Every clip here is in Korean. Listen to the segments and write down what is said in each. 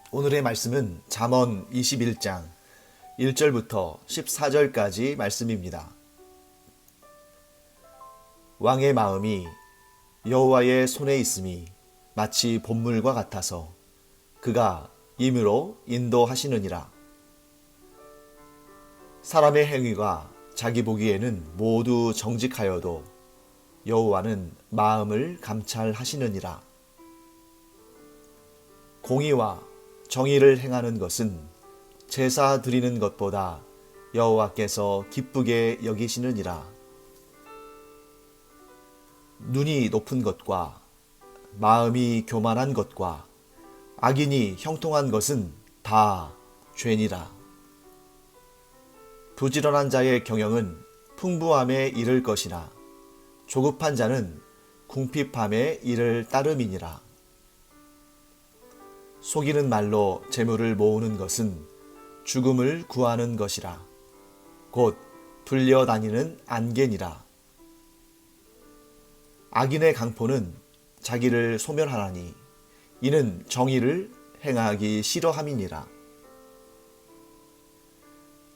오늘의 말씀은 잠언 21장 1절부터 14절까지 말씀입니다. 왕의 마음이 여호와의 손에 있음이 마치 봇물과 같아서 그가 임으로 인도하시느니라. 사람의 행위가 자기 보기에는 모두 정직하여도 여호와는 마음을 감찰하시느니라. 공의와 정의를 행하는 것은 제사 드리는 것보다 여호와께서 기쁘게 여기시느니라. 눈이 높은 것과 마음이 교만한 것과 악인이 형통한 것은 다 죄니라. 부지런한 자의 경영은 풍부함에 이를 것이나 조급한 자는 궁핍함에 이를 따름이니라. 속이는 말로 재물을 모으는 것은 죽음을 구하는 것이라. 곧 불려다니는 안개니라. 악인의 강포는 자기를 소멸하나니 이는 정의를 행하기 싫어함이니라.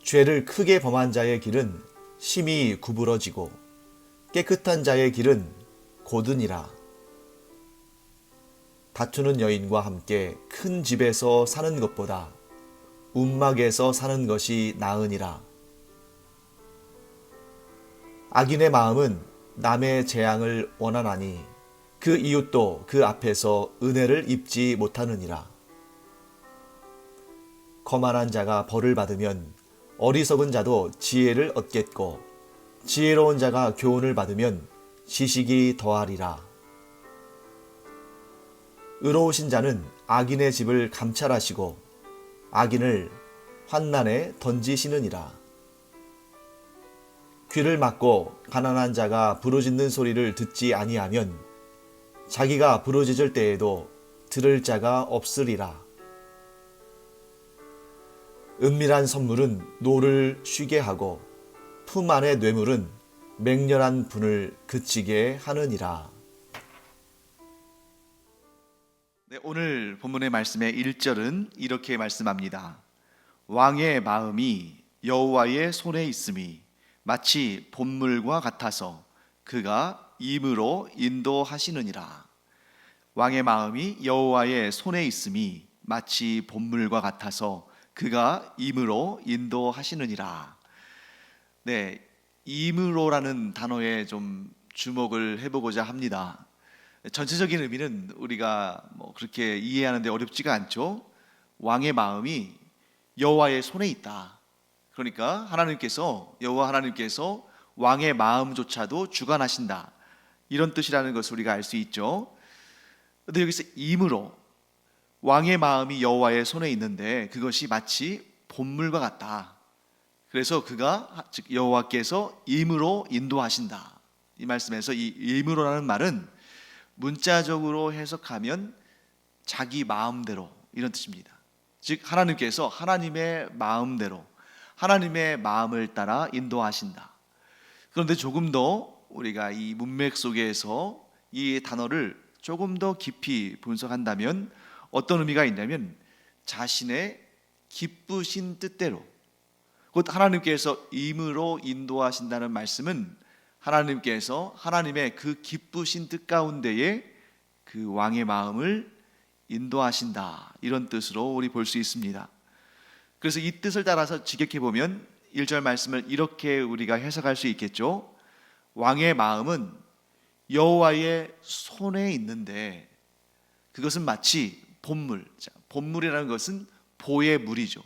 죄를 크게 범한 자의 길은 심히 구부러지고 깨끗한 자의 길은 고드니라. 다투는 여인과 함께 큰 집에서 사는 것보다 움막에서 사는 것이 나으니라. 악인의 마음은 남의 재앙을 원하나니 그 이웃도 그 앞에서 은혜를 입지 못하느니라. 거만한 자가 벌을 받으면 어리석은 자도 지혜를 얻겠고 지혜로운 자가 교훈을 받으면 지식이 더하리라. 의로우신 자는 악인의 집을 감찰하시고 악인을 환난에 던지시느니라. 귀를 막고 가난한 자가 부르짖는 소리를 듣지 아니하면 자기가 부르짖을 때에도 들을 자가 없으리라. 은밀한 선물은 노를 쉬게 하고 품 안의 뇌물은 맹렬한 분을 그치게 하느니라. 네, 오늘 본문의 말씀의 1절은 이렇게 말씀합니다. 왕의 마음이 여호와의 손에 있음이 마치 봇물과 같아서 그가 임으로 인도하시느니라. 왕의 마음이 여호와의 손에 있음이 마치 봇물과 같아서 그가 임으로 인도하시느니라. 네, 임으로라는 단어에 좀 주목을 해보고자 합니다. 전체적인 의미는 우리가 그렇게 이해하는데 어렵지가 않죠. 왕의 마음이 여호와의 손에 있다. 그러니까 여호와 하나님께서 왕의 마음조차도 주관하신다. 이런 뜻이라는 것을 우리가 알 수 있죠. 그런데 여기서 임으로 왕의 마음이 여호와의 손에 있는데 그것이 마치 봇물과 같다. 그래서 그가 즉 여호와께서 임으로 인도하신다. 이 말씀에서 이 임으로라는 말은 문자적으로 해석하면 자기 마음대로 이런 뜻입니다. 즉 하나님께서 하나님의 마음대로 하나님의 마음을 따라 인도하신다. 그런데 조금 더 우리가 이 문맥 속에서 이 단어를 조금 더 깊이 분석한다면 어떤 의미가 있냐면 자신의 기쁘신 뜻대로, 곧 하나님께서 임으로 인도하신다는 말씀은 하나님께서 하나님의 그 기쁘신 뜻 가운데에 그 왕의 마음을 인도하신다. 이런 뜻으로 우리 볼 수 있습니다. 그래서 이 뜻을 따라서 직역해 보면 1절 말씀을 이렇게 우리가 해석할 수 있겠죠. 왕의 마음은 여호와의 손에 있는데 그것은 마치 봇물. 봇물이라는 것은 보의 물이죠.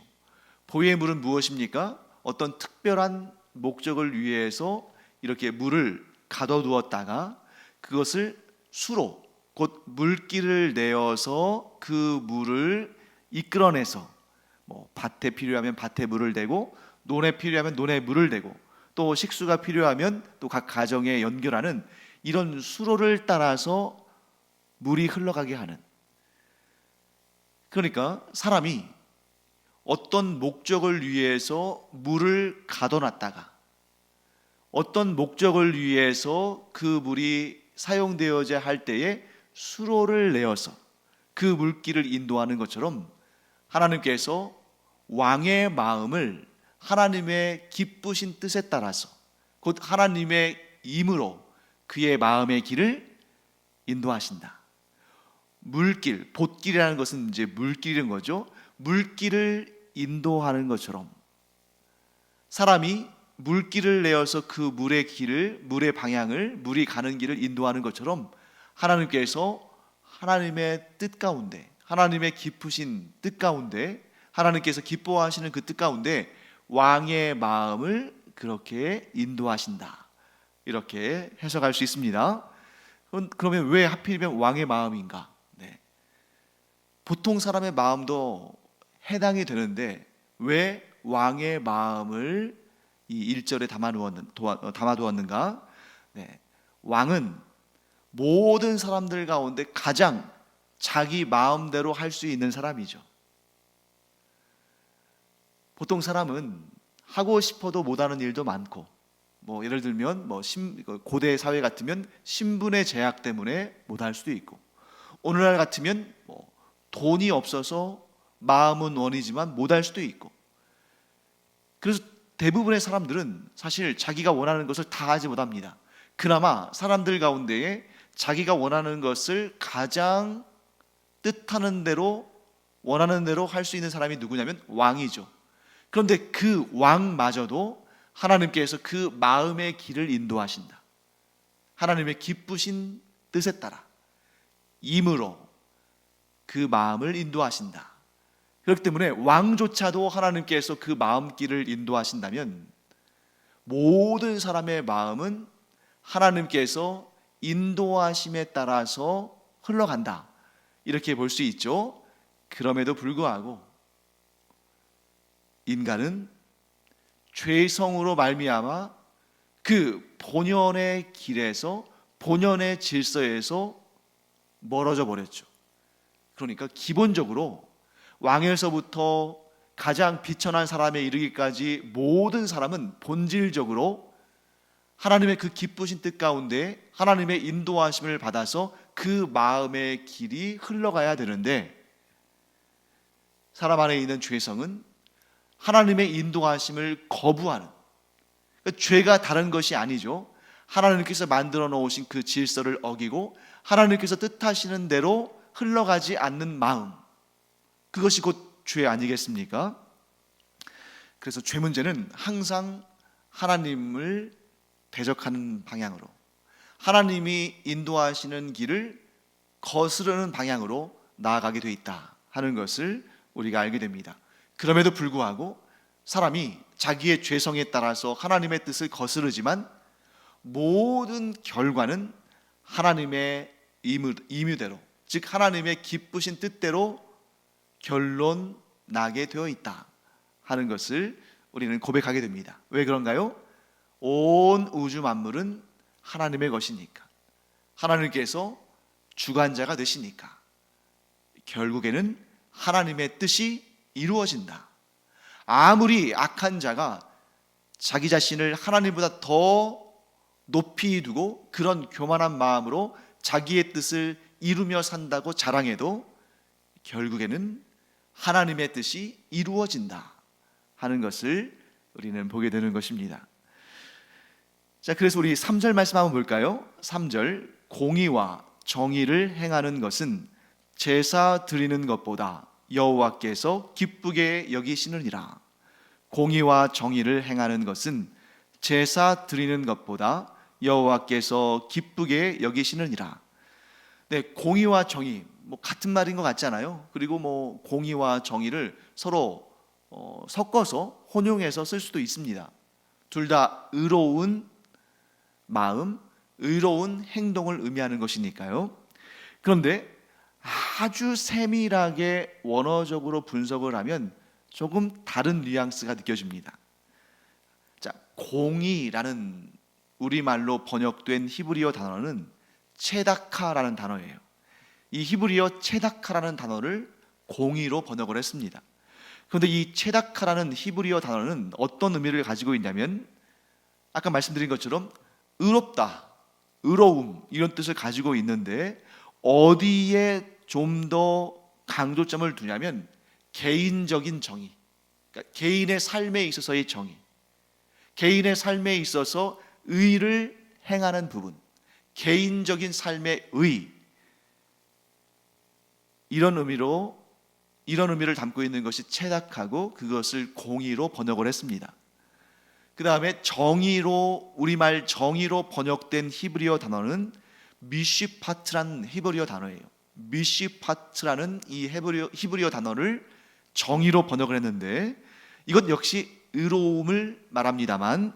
보의 물은 무엇입니까? 어떤 특별한 목적을 위해서 이렇게 물을 가둬두었다가 그것을 수로, 곧 물기를 내어서 그 물을 이끌어내서 밭에 필요하면 밭에 물을 대고 논에 필요하면 논에 물을 대고 또 식수가 필요하면 또 각 가정에 연결하는 이런 수로를 따라서 물이 흘러가게 하는. 그러니까 사람이 어떤 목적을 위해서 물을 가둬놨다가 어떤 목적을 위해서 그 물이 사용되어야 할 때에 수로를 내어서 그 물길을 인도하는 것처럼 하나님께서 왕의 마음을 하나님의 기쁘신 뜻에 따라서 곧 하나님의 임으로 그의 마음의 길을 인도하신다. 물길, 봇길이라는 것은 이제 물길인 거죠. 물길을 인도하는 것처럼 사람이 물길을 내어서 그 물의 길을, 물의 방향을, 물이 가는 길을 인도하는 것처럼 하나님께서 하나님의 뜻 가운데, 하나님의 깊으신 뜻 가운데, 하나님께서 기뻐하시는 그 뜻 가운데 왕의 마음을 그렇게 인도하신다. 이렇게 해석할 수 있습니다. 그러면 왜 하필이면 왕의 마음인가? 네. 보통 사람의 마음도 해당이 되는데 왜 왕의 마음을 이 1절에 담아두었는가? 네. 왕은 모든 사람들 가운데 가장 자기 마음대로 할 수 있는 사람이죠. 보통 사람은 하고 싶어도 못하는 일도 많고, 예를 들면 고대 사회 같으면 신분의 제약 때문에 못할 수도 있고, 오늘날 같으면 돈이 없어서 마음은 원이지만 못할 수도 있고, 그래서 대부분의 사람들은 사실 자기가 원하는 것을 다 하지 못합니다. 그나마 사람들 가운데에 자기가 원하는 것을 가장 뜻하는 대로, 원하는 대로 할 수 있는 사람이 누구냐면 왕이죠. 그런데 그 왕마저도 하나님께서 그 마음의 길을 인도하신다. 하나님의 기쁘신 뜻에 따라 임으로 그 마음을 인도하신다. 그렇기 때문에 왕조차도 하나님께서 그 마음길을 인도하신다면 모든 사람의 마음은 하나님께서 인도하심에 따라서 흘러간다. 이렇게 볼 수 있죠. 그럼에도 불구하고 인간은 죄성으로 말미암아 그 본연의 길에서, 본연의 질서에서 멀어져 버렸죠. 그러니까 기본적으로 왕에서부터 가장 비천한 사람에 이르기까지 모든 사람은 본질적으로 하나님의 그 기쁘신 뜻 가운데 하나님의 인도하심을 받아서 그 마음의 길이 흘러가야 되는데, 사람 안에 있는 죄성은 하나님의 인도하심을 거부하는, 그러니까 죄가 다른 것이 아니죠. 하나님께서 만들어 놓으신 그 질서를 어기고 하나님께서 뜻하시는 대로 흘러가지 않는 마음, 그것이 곧 죄 아니겠습니까? 그래서 죄 문제는 항상 하나님을 대적하는 방향으로, 하나님이 인도하시는 길을 거스르는 방향으로 나아가게 돼 있다 하는 것을 우리가 알게 됩니다. 그럼에도 불구하고 사람이 자기의 죄성에 따라서 하나님의 뜻을 거스르지만 모든 결과는 하나님의 임의대로, 즉 하나님의 기쁘신 뜻대로 결론 나게 되어 있다 하는 것을 우리는 고백하게 됩니다. 왜 그런가요? 온 우주 만물은 하나님의 것이니까, 하나님께서 주관자가 되시니까 결국에는 하나님의 뜻이 이루어진다. 아무리 악한 자가 자기 자신을 하나님보다 더 높이 두고 그런 교만한 마음으로 자기의 뜻을 이루며 산다고 자랑해도 결국에는 하나님의 뜻이 이루어진다 하는 것을 우리는 보게 되는 것입니다. 자, 그래서 우리 3절 말씀 한번 볼까요? 3절, 공의와 정의를 행하는 것은 제사 드리는 것보다 여호와께서 기쁘게 여기시느니라. 공의와 정의를 행하는 것은 제사 드리는 것보다 여호와께서 기쁘게 여기시느니라. 네, 공의와 정의 같은 말인 것 같잖아요. 그리고 공의와 정의를 서로 섞어서 혼용해서 쓸 수도 있습니다. 둘 다 의로운 마음, 의로운 행동을 의미하는 것이니까요. 그런데 아주 세밀하게 원어적으로 분석을 하면 조금 다른 뉘앙스가 느껴집니다. 자, 공의라는 우리말로 번역된 히브리어 단어는 체다카라는 단어예요. 이 히브리어 체다카라는 단어를 공의로 번역을 했습니다. 그런데 이 체다카라는 히브리어 단어는 어떤 의미를 가지고 있냐면, 아까 말씀드린 것처럼 의롭다, 의로움, 이런 뜻을 가지고 있는데 어디에 좀 더 강조점을 두냐면 개인적인 정의, 그러니까 개인의 삶에 있어서의 정의, 개인의 삶에 있어서 의를 행하는 부분, 개인적인 삶의 의, 이런 의미를 담고 있는 것이 체닥하고 그것을 공의로 번역을 했습니다. 그 다음에 정의로, 우리말 정의로 번역된 히브리어 단어는 미시파트라는 히브리어 단어예요. 미시파트라는 이 히브리어 단어를 정의로 번역을 했는데, 이것 역시 의로움을 말합니다만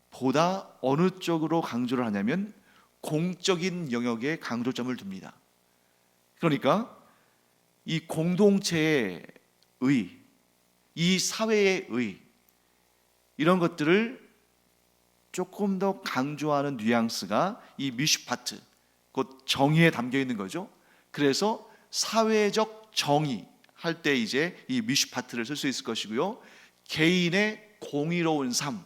보다 어느 쪽으로 강조를 하냐면 공적인 영역에 강조점을 둡니다. 그러니까 이 공동체의 의, 이 사회의 의, 이런 것들을 조금 더 강조하는 뉘앙스가 이 미슈파트, 곧 정의에 담겨 있는 거죠. 그래서 사회적 정의 할 때 이제 이 미슈파트를 쓸 수 있을 것이고요, 개인의 공의로운 삶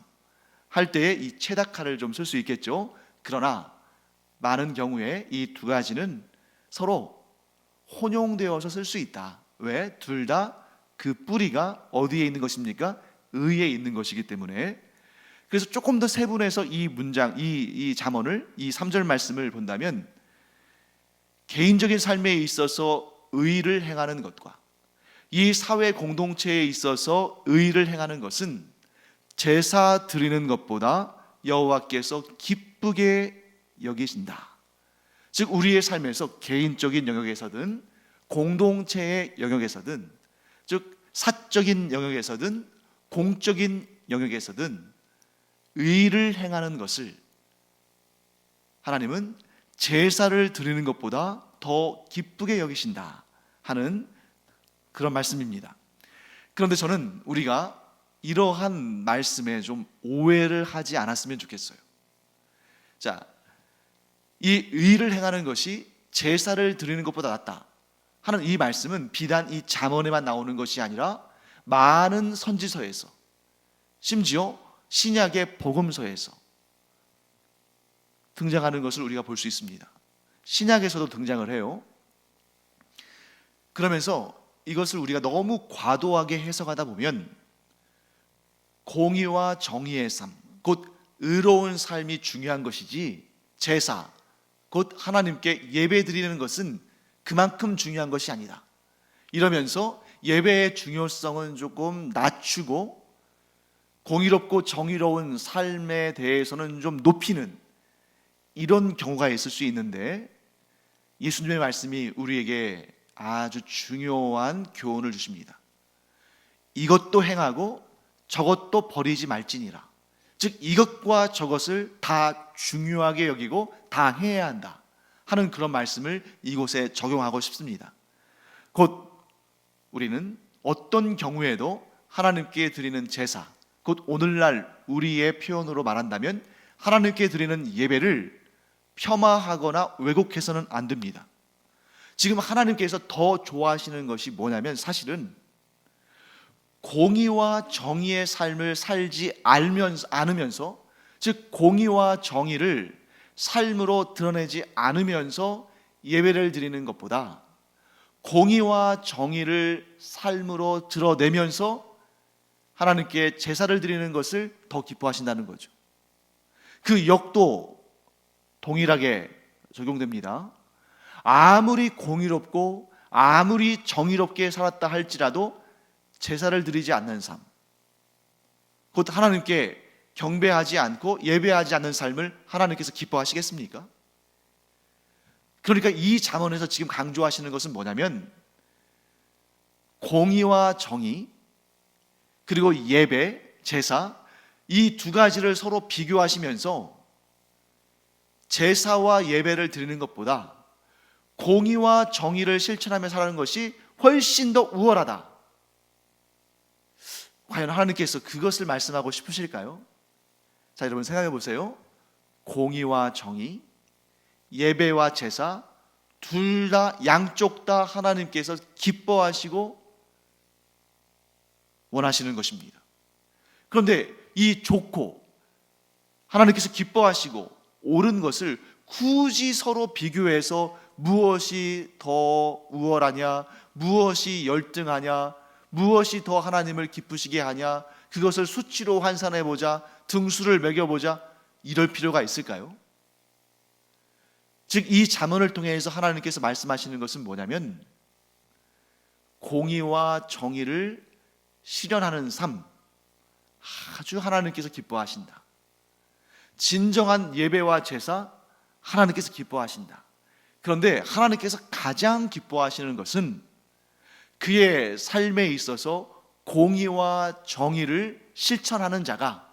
할 때에 이 체다카를 좀 쓸 수 있겠죠. 그러나 많은 경우에 이 두 가지는 서로 혼용되어서 쓸 수 있다. 왜? 둘 다 그 뿌리가 어디에 있는 것입니까? 의에 있는 것이기 때문에. 그래서 조금 더 세분해서 이 문장, 이 잠언을, 이 3절 말씀을 본다면 개인적인 삶에 있어서 의를 행하는 것과 이 사회 공동체에 있어서 의를 행하는 것은 제사 드리는 것보다 여호와께서 기쁘게 여기신다. 즉 우리의 삶에서 개인적인 영역에서든 공동체의 영역에서든, 즉 사적인 영역에서든 공적인 영역에서든 의를 행하는 것을 하나님은 제사를 드리는 것보다 더 기쁘게 여기신다 하는 그런 말씀입니다. 그런데 저는 우리가 이러한 말씀에 좀 오해를 하지 않았으면 좋겠어요. 자, 이 의를 행하는 것이 제사를 드리는 것보다 낫다 하는 이 말씀은 비단 이 잠언에만 나오는 것이 아니라 많은 선지서에서, 심지어 신약의 복음서에서 등장하는 것을 우리가 볼 수 있습니다. 신약에서도 등장을 해요. 그러면서 이것을 우리가 너무 과도하게 해석하다 보면 공의와 정의의 삶, 곧 의로운 삶이 중요한 것이지 제사, 곧 하나님께 예배 드리는 것은 그만큼 중요한 것이 아니다. 이러면서 예배의 중요성은 조금 낮추고 공의롭고 정의로운 삶에 대해서는 좀 높이는 이런 경우가 있을 수 있는데, 예수님의 말씀이 우리에게 아주 중요한 교훈을 주십니다. 이것도 행하고 저것도 버리지 말지니라. 즉 이것과 저것을 다 중요하게 여기고 다 해야 한다 하는 그런 말씀을 이곳에 적용하고 싶습니다. 곧 우리는 어떤 경우에도 하나님께 드리는 제사, 곧 오늘날 우리의 표현으로 말한다면 하나님께 드리는 예배를 폄하하거나 왜곡해서는 안 됩니다. 지금 하나님께서 더 좋아하시는 것이 뭐냐면 사실은 공의와 정의의 삶을 살지 않으면서, 즉 공의와 정의를 삶으로 드러내지 않으면서 예배를 드리는 것보다 공의와 정의를 삶으로 드러내면서 하나님께 제사를 드리는 것을 더 기뻐하신다는 거죠. 그 역도 동일하게 적용됩니다. 아무리 공의롭고 아무리 정의롭게 살았다 할지라도 제사를 드리지 않는 삶, 곧 하나님께 경배하지 않고 예배하지 않는 삶을 하나님께서 기뻐하시겠습니까? 그러니까 이 잠언에서 지금 강조하시는 것은 뭐냐면 공의와 정의, 그리고 예배, 제사, 이 두 가지를 서로 비교하시면서 제사와 예배를 드리는 것보다 공의와 정의를 실천하며 살아가는 것이 훨씬 더 우월하다. 과연 하나님께서 그것을 말씀하고 싶으실까요? 자, 여러분 생각해 보세요. 공의와 정의, 예배와 제사, 둘 다, 양쪽 다 하나님께서 기뻐하시고 원하시는 것입니다. 그런데 이 좋고 하나님께서 기뻐하시고 옳은 것을 굳이 서로 비교해서 무엇이 더 우월하냐, 무엇이 열등하냐, 무엇이 더 하나님을 기쁘시게 하냐, 그것을 수치로 환산해보자, 등수를 매겨보자, 이럴 필요가 있을까요? 즉 이 잠언을 통해서 하나님께서 말씀하시는 것은 뭐냐면 공의와 정의를 실현하는 삶, 아주 하나님께서 기뻐하신다. 진정한 예배와 제사, 하나님께서 기뻐하신다. 그런데 하나님께서 가장 기뻐하시는 것은 그의 삶에 있어서 공의와 정의를 실천하는 자가,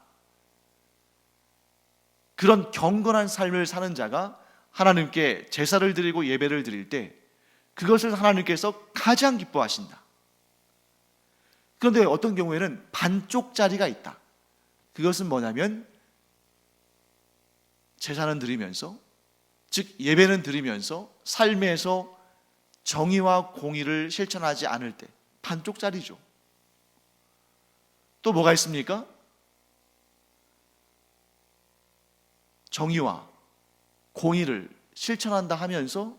그런 경건한 삶을 사는 자가 하나님께 제사를 드리고 예배를 드릴 때 그것을 하나님께서 가장 기뻐하신다. 그런데 어떤 경우에는 반쪽짜리가 있다. 그것은 뭐냐면 제사는 드리면서, 즉 예배는 드리면서 삶에서 정의와 공의를 실천하지 않을 때 반쪽짜리죠. 또 뭐가 있습니까? 정의와 공의를 실천한다 하면서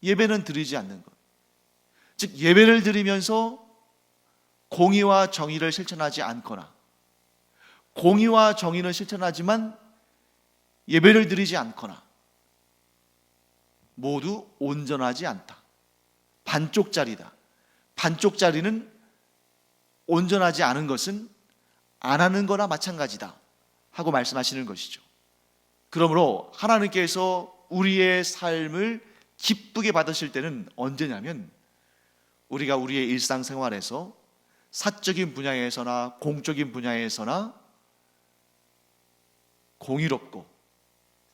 예배는 드리지 않는 것, 즉 예배를 드리면서 공의와 정의를 실천하지 않거나 공의와 정의는 실천하지만 예배를 드리지 않거나 모두 온전하지 않다. 반쪽짜리다. 반쪽짜리는 온전하지 않은 것은 안 하는 거나 마찬가지다 하고 말씀하시는 것이죠. 그러므로 하나님께서 우리의 삶을 기쁘게 받으실 때는 언제냐면 우리가 우리의 일상생활에서 사적인 분야에서나 공적인 분야에서나 공의롭고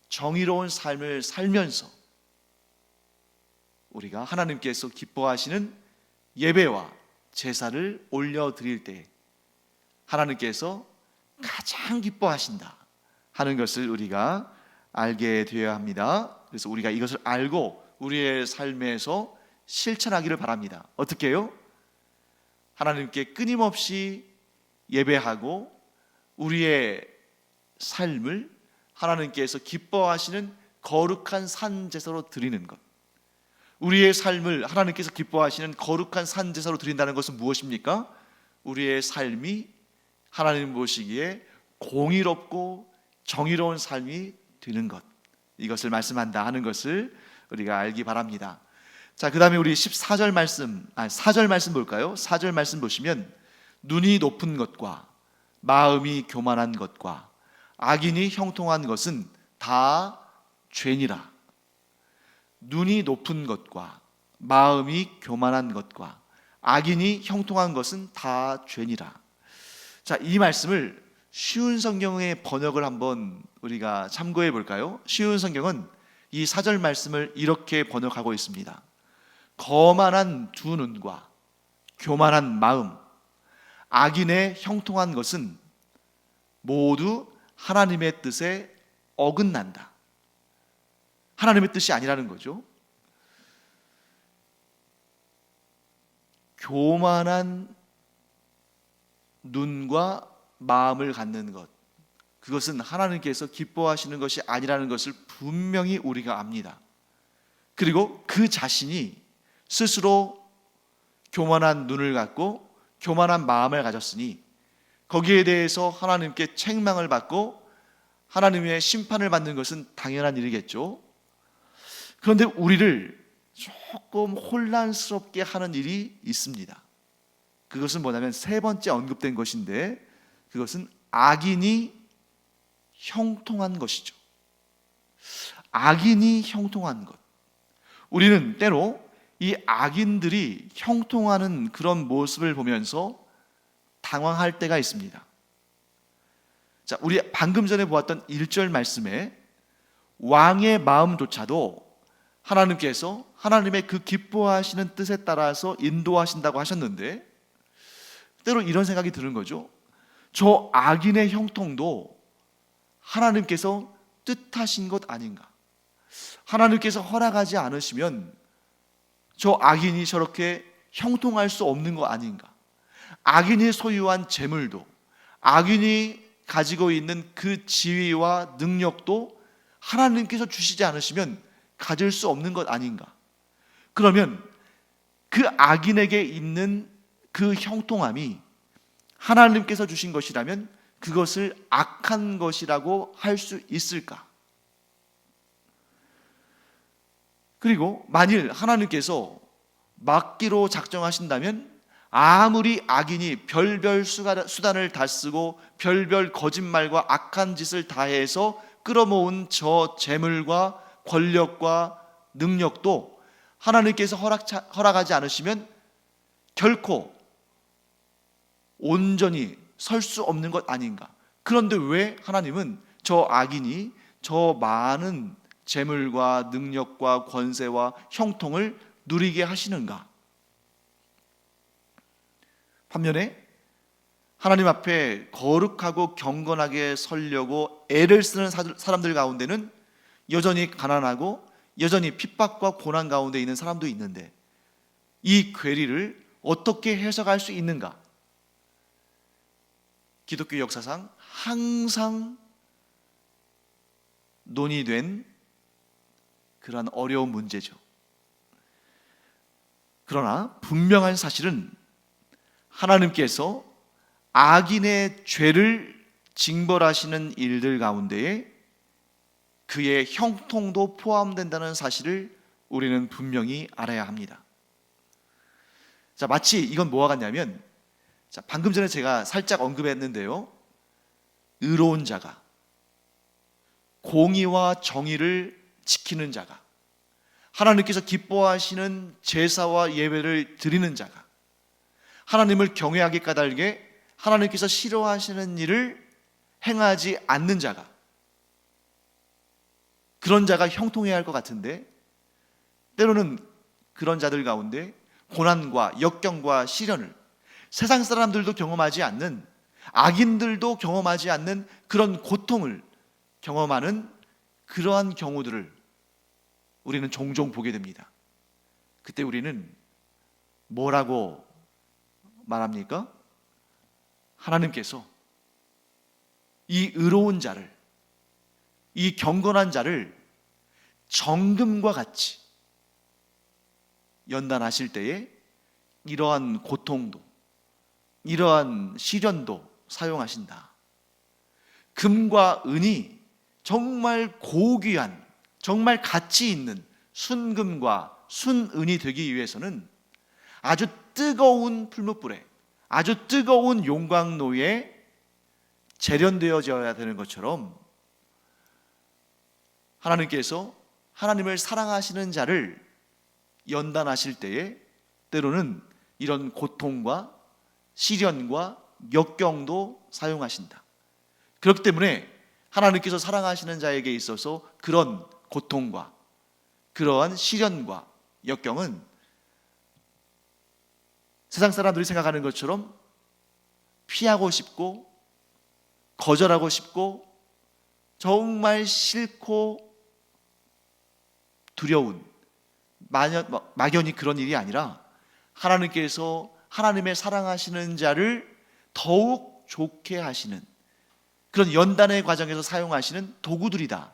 정의로운 삶을 살면서 우리가 하나님께서 기뻐하시는 예배와 제사를 올려드릴 때 하나님께서 가장 기뻐하신다 하는 것을 우리가 알게 되어야 합니다. 그래서 우리가 이것을 알고 우리의 삶에서 실천하기를 바랍니다. 어떻게 해요? 하나님께 끊임없이 예배하고 우리의 삶을 하나님께서 기뻐하시는 거룩한 산제사로 드리는 것. 우리의 삶을 하나님께서 기뻐하시는 거룩한 산제사로 드린다는 것은 무엇입니까? 우리의 삶이 하나님 보시기에 공의롭고 정의로운 삶이 되는 것, 이것을 말씀한다 하는 것을 우리가 알기 바랍니다. 자, 그 다음에 우리 14절 말씀, 4절 말씀 볼까요? 4절 말씀 보시면 눈이 높은 것과 마음이 교만한 것과 악인이 형통한 것은 다 죄니라. 눈이 높은 것과 마음이 교만한 것과 악인이 형통한 것은 다 죄니라. 자, 이 말씀을 쉬운 성경의 번역을 한번 우리가 참고해 볼까요? 쉬운 성경은 이 4절 말씀을 이렇게 번역하고 있습니다. 거만한 두 눈과 교만한 마음, 악인의 형통한 것은 모두 하나님의 뜻에 어긋난다. 하나님의 뜻이 아니라는 거죠. 교만한 눈과 마음을 갖는 것, 그것은 하나님께서 기뻐하시는 것이 아니라는 것을 분명히 우리가 압니다. 그리고 그 자신이 스스로 교만한 눈을 갖고 교만한 마음을 가졌으니 거기에 대해서 하나님께 책망을 받고 하나님의 심판을 받는 것은 당연한 일이겠죠. 그런데 우리를 조금 혼란스럽게 하는 일이 있습니다. 그것은 뭐냐면 세 번째 언급된 것인데 그것은 악인이 형통한 것이죠. 악인이 형통한 것. 우리는 때로 이 악인들이 형통하는 그런 모습을 보면서 당황할 때가 있습니다. 자, 우리 방금 전에 보았던 1절 말씀에 왕의 마음조차도 하나님께서 하나님의 그 기뻐하시는 뜻에 따라서 인도하신다고 하셨는데 때로 이런 생각이 드는 거죠. 저 악인의 형통도 하나님께서 뜻하신 것 아닌가? 하나님께서 허락하지 않으시면 저 악인이 저렇게 형통할 수 없는 거 아닌가? 악인이 소유한 재물도, 악인이 가지고 있는 그 지위와 능력도 하나님께서 주시지 않으시면 가질 수 없는 것 아닌가? 그러면 그 악인에게 있는 그 형통함이 하나님께서 주신 것이라면 그것을 악한 것이라고 할 수 있을까? 그리고 만일 하나님께서 막기로 작정하신다면 아무리 악인이 별별 수단을 다 쓰고 별별 거짓말과 악한 짓을 다해서 끌어모은 저 재물과 권력과 능력도 하나님께서 허락하지 않으시면 결코 온전히 설 수 없는 것 아닌가? 그런데 왜 하나님은 저 악인이 저 많은 재물과 능력과 권세와 형통을 누리게 하시는가? 반면에 하나님 앞에 거룩하고 경건하게 서려고 애를 쓰는 사람들 가운데는 여전히 가난하고 여전히 핍박과 고난 가운데 있는 사람도 있는데 이 괴리를 어떻게 해석할 수 있는가? 기독교 역사상 항상 논의된 그러한 어려운 문제죠. 그러나 분명한 사실은 하나님께서 악인의 죄를 징벌하시는 일들 가운데에 그의 형통도 포함된다는 사실을 우리는 분명히 알아야 합니다. 자, 마치 이건 뭐와 같냐면, 자, 방금 전에 제가 살짝 언급했는데요, 의로운 자가, 공의와 정의를 지키는 자가, 하나님께서 기뻐하시는 제사와 예배를 드리는 자가, 하나님을 경외하게 까닭에 하나님께서 싫어하시는 일을 행하지 않는 자가, 그런 자가 형통해야 할 것 같은데 때로는 그런 자들 가운데 고난과 역경과 시련을 세상 사람들도 경험하지 않는, 악인들도 경험하지 않는 그런 고통을 경험하는 그러한 경우들을 우리는 종종 보게 됩니다. 그때 우리는 뭐라고 말합니까? 하나님께서 이 의로운 자를, 이 경건한 자를 정금과 같이 연단하실 때에 이러한 고통도, 이러한 시련도 사용하신다. 금과 은이 정말 고귀한, 정말 가치 있는 순금과 순은이 되기 위해서는 아주 뜨거운 풀무불에, 아주 뜨거운 용광로에 재련되어져야 되는 것처럼 하나님께서 하나님을 사랑하시는 자를 연단하실 때에 때로는 이런 고통과 시련과 역경도 사용하신다. 그렇기 때문에 하나님께서 사랑하시는 자에게 있어서 그런 고통과 그러한 시련과 역경은 세상 사람들이 생각하는 것처럼 피하고 싶고 거절하고 싶고 정말 싫고 두려운 막연히 그런 일이 아니라 하나님께서 하나님의 사랑하시는 자를 더욱 좋게 하시는 그런 연단의 과정에서 사용하시는 도구들이다.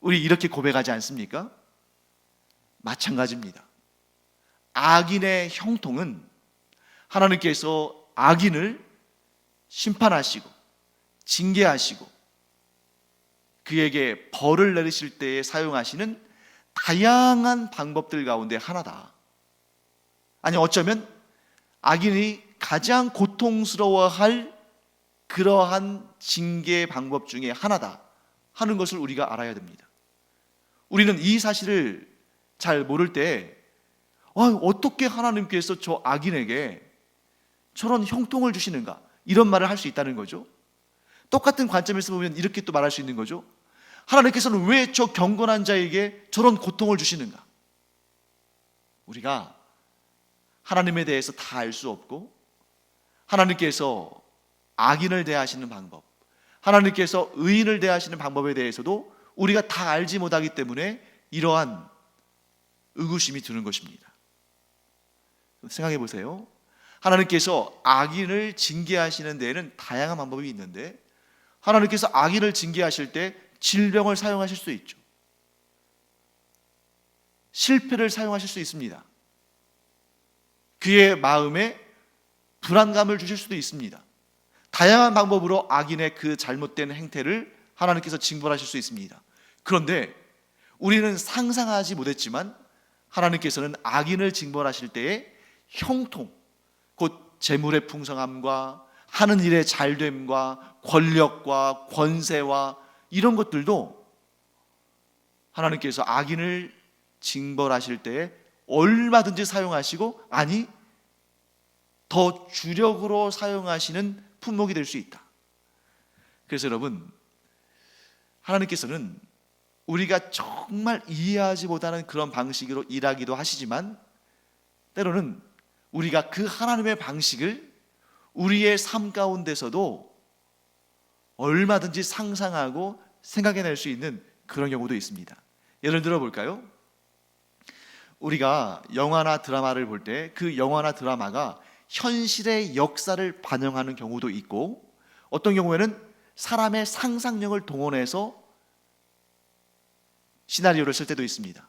우리 이렇게 고백하지 않습니까? 마찬가지입니다. 악인의 형통은 하나님께서 악인을 심판하시고 징계하시고 그에게 벌을 내리실 때에 사용하시는 다양한 방법들 가운데 하나다. 아니, 어쩌면 악인이 가장 고통스러워할 그러한 징계 방법 중에 하나다 하는 것을 우리가 알아야 됩니다. 우리는 이 사실을 잘 모를 때 어떻게 하나님께서 저 악인에게 저런 형통을 주시는가, 이런 말을 할 수 있다는 거죠. 똑같은 관점에서 보면 이렇게 또 말할 수 있는 거죠. 하나님께서는 왜 저 경건한 자에게 저런 고통을 주시는가? 우리가 하나님에 대해서 다 알 수 없고 하나님께서 악인을 대하시는 방법, 하나님께서 의인을 대하시는 방법에 대해서도 우리가 다 알지 못하기 때문에 이러한 의구심이 드는 것입니다. 생각해 보세요. 하나님께서 악인을 징계하시는 데에는 다양한 방법이 있는데 하나님께서 악인을 징계하실 때 질병을 사용하실 수 있죠. 실패를 사용하실 수 있습니다. 그의 마음에 불안감을 주실 수도 있습니다. 다양한 방법으로 악인의 그 잘못된 행태를 하나님께서 징벌하실 수 있습니다. 그런데 우리는 상상하지 못했지만 하나님께서는 악인을 징벌하실 때의 형통, 곧 재물의 풍성함과 하는 일의 잘됨과 권력과 권세와 이런 것들도 하나님께서 악인을 징벌하실 때에 얼마든지 사용하시고, 아니 더 주력으로 사용하시는 품목이 될 수 있다. 그래서 여러분, 하나님께서는 우리가 정말 이해하지 못하는 그런 방식으로 일하기도 하시지만, 때로는 우리가 그 하나님의 방식을 우리의 삶 가운데서도 얼마든지 상상하고 생각해낼 수 있는 그런 경우도 있습니다. 예를 들어 볼까요? 우리가 영화나 드라마를 볼 때 그 영화나 드라마가 현실의 역사를 반영하는 경우도 있고, 어떤 경우에는 사람의 상상력을 동원해서 시나리오를 쓸 때도 있습니다.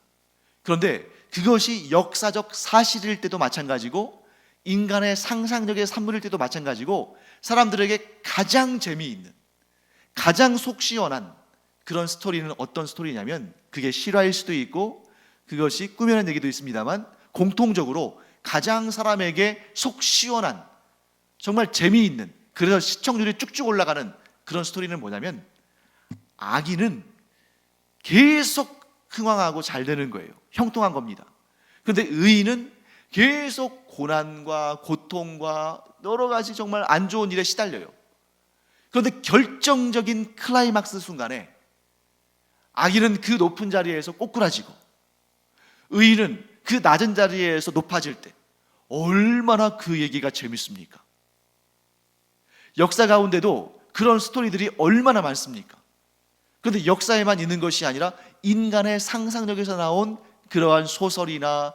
그런데 그것이 역사적 사실일 때도 마찬가지고, 인간의 상상력의 산물일 때도 마찬가지고, 사람들에게 가장 재미있는, 가장 속 시원한 그런 스토리는 어떤 스토리냐면, 그게 실화일 수도 있고 그것이 꾸며낸 얘기도 있습니다만, 공통적으로 가장 사람에게 속 시원한, 정말 재미있는, 그래서 시청률이 쭉쭉 올라가는 그런 스토리는 뭐냐면, 악인은 계속 흥왕하고 잘 되는 거예요. 형통한 겁니다. 그런데 의인은 계속 고난과 고통과 여러 가지 정말 안 좋은 일에 시달려요. 그런데 결정적인 클라이막스 순간에 악인은 그 높은 자리에서 꼬꾸라지고, 의인은 그 낮은 자리에서 높아질 때 얼마나 그 얘기가 재밌습니까? 역사 가운데도 그런 스토리들이 얼마나 많습니까? 그런데 역사에만 있는 것이 아니라 인간의 상상력에서 나온 그러한 소설이나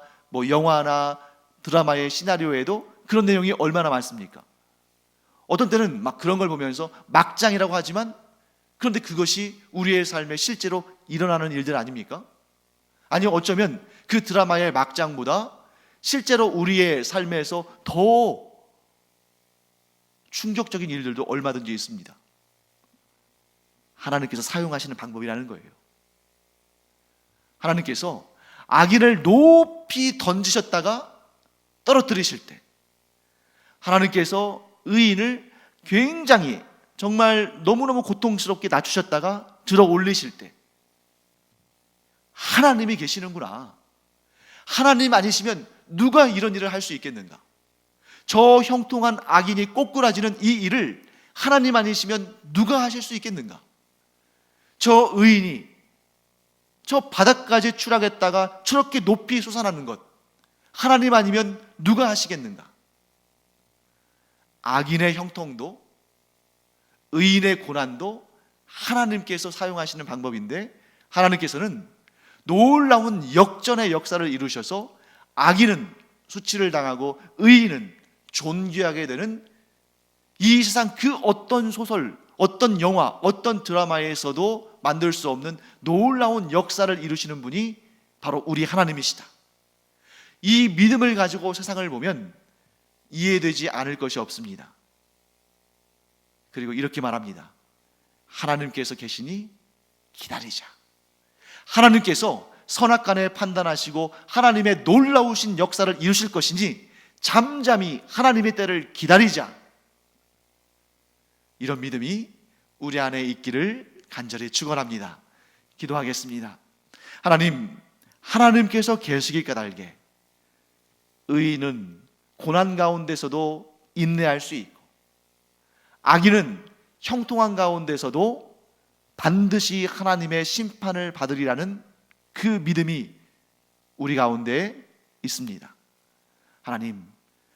영화나 드라마의 시나리오에도 그런 내용이 얼마나 많습니까? 어떤 때는 막 그런 걸 보면서 막장이라고 하지만, 그런데 그것이 우리의 삶에 실제로 일어나는 일들 아닙니까? 아니면 어쩌면 그 드라마의 막장보다 실제로 우리의 삶에서 더 충격적인 일들도 얼마든지 있습니다. 하나님께서 사용하시는 방법이라는 거예요. 하나님께서 악인을 높이 던지셨다가 떨어뜨리실 때, 하나님께서 의인을 굉장히 정말 너무너무 고통스럽게 낮추셨다가 들어 올리실 때, 하나님이 계시는구나, 하나님 아니시면 누가 이런 일을 할 수 있겠는가, 저 형통한 악인이 꼬꾸라지는 이 일을 하나님 아니시면 누가 하실 수 있겠는가, 저 의인이 저 바닥까지 추락했다가 저렇게 높이 솟아나는 것, 하나님 아니면 누가 하시겠는가. 악인의 형통도 의인의 고난도 하나님께서 사용하시는 방법인데, 하나님께서는 놀라운 역전의 역사를 이루셔서 악인은 수치를 당하고 의인은 존귀하게 되는, 이 세상 그 어떤 소설, 어떤 영화, 어떤 드라마에서도 만들 수 없는 놀라운 역사를 이루시는 분이 바로 우리 하나님이시다. 이 믿음을 가지고 세상을 보면 이해되지 않을 것이 없습니다. 그리고 이렇게 말합니다. 하나님께서 계시니 기다리자. 하나님께서 선악간에 판단하시고 하나님의 놀라우신 역사를 이루실 것이니 잠잠히 하나님의 때를 기다리자. 이런 믿음이 우리 안에 있기를 간절히 축원합니다. 기도하겠습니다. 하나님, 하나님께서 계시기 까닭에 의인은 고난 가운데서도 인내할 수 있고, 악인은 형통한 가운데서도 반드시 하나님의 심판을 받으리라는 그 믿음이 우리 가운데 있습니다. 하나님,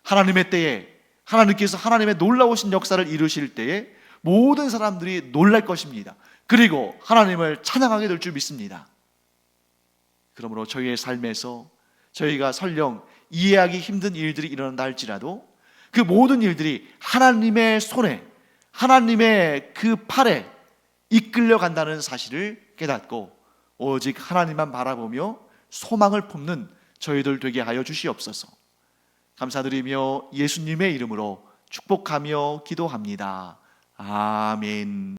하나님의 때에 하나님께서 하나님의 놀라우신 역사를 이루실 때에 모든 사람들이 놀랄 것입니다. 그리고 하나님을 찬양하게 될 줄 믿습니다. 그러므로 저희의 삶에서 저희가 설령 이해하기 힘든 일들이 일어난다 할지라도 그 모든 일들이 하나님의 손에, 하나님의 그 팔에 이끌려 간다는 사실을 깨닫고 오직 하나님만 바라보며 소망을 품는 저희들 되게 하여 주시옵소서. 감사드리며 예수님의 이름으로 축복하며 기도합니다. 아멘.